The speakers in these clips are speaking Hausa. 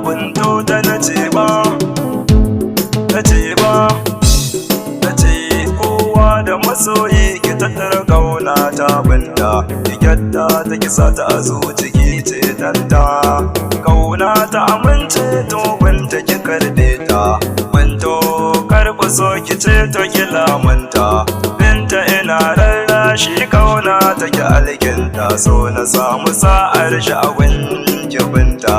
binto ta nace ba kowa da masoyi ki tattara kauna ta binta yadda ta kisa ta a zuciki ce danta kauna ta amince to binta ki karbe ta binto karba so ki ce to ki lamanta binta ina rarrashi kauna ta ki alkinta so na samu sa'ar sha'awin ki binta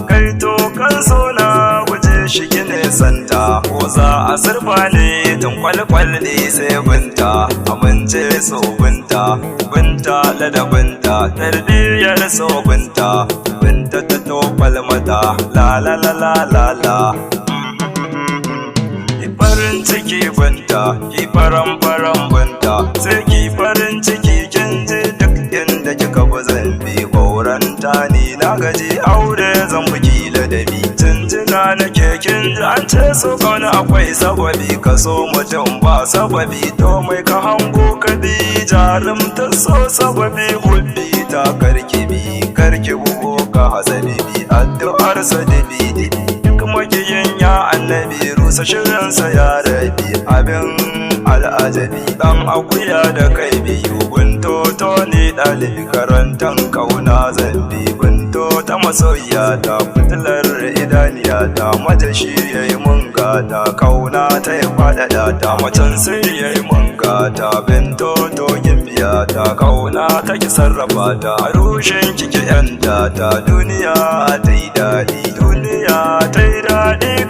kai to kan so na guje shi ki nesanta ko za a surfa ne tun kwalkwal ne sai binta amince so binta ladabinta tarbiyyar so binta ta tofal mata la la la la la la ki farin ciki binta ki faran binta sai ki farin ciki kin je duk inda kika bi zan bi koranta ni na gaji aure zan buki ladabi tunjina nake kin ji an ce so kauna akwai sababi ka so mutum ba sababi to mai ka hango ka bi jarumta so sababi hulbi ta karki bugo ka hasani bi addu'ar sa dibi duk makiyin ya annabi rusa shirinsa ya rabi abin al'ajabi dan akuya da kai biyu binto to ni ɗalibi karantan kauna zambi binto ta masoyiya ta fitilar idaniya ta matashi yayi mun gata kauna ta yi faɗaɗa ta macen sai yayi mun gata binto to gimbiya ta kauna ta ki sarrafa ta rushin kike yanta ta duniya ta yi daɗi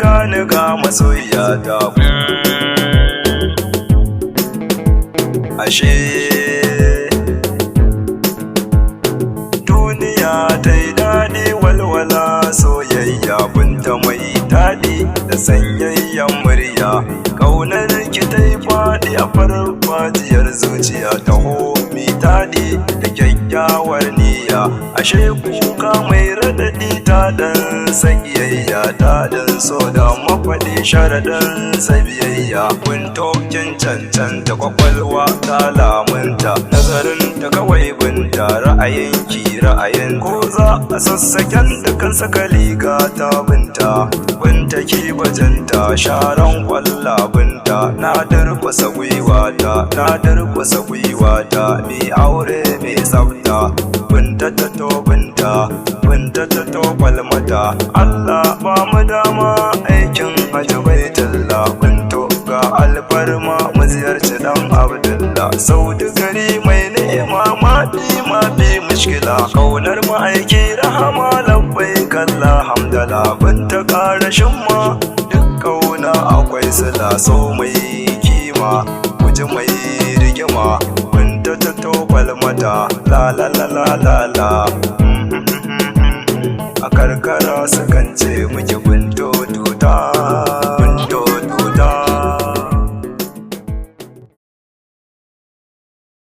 gani ga masoyiya ta ashe duniya ta yi daɗi walwala soyayya binta mai daɗi da sanyayyen murya ƙaunar ki ta yi faɗi a farfajiyar zuciya ta mi taɗi da kyakkyawar niyya ashe kuka mai raɗaɗi ta ɗan sakiyayya ta ɗan so da mafaɗi sharaɗin sabiyayya binto kin cancanta kwakwalwa ta lamunta nazarin ta kawai binta ra'ayinki ko za a sassaken da kan saka liga ta binta ki bajanta sharan kwalla binta na durkusa gwiwata mai aure mai tsafta binta ta to kwalmata Allah ba mu dama aikin hajji baitullah binto ga alfarma mu ziyarci dan Abdullah Saudi gari mai ni'ima mafi mushkila kaunar ma'aiki rahama labbai kalla hamdala binta karashin ma duk kauna akwai sila so mai kima guji mai rigima binta ta tofal mata la la la la la la a karkara sukan ce muke binta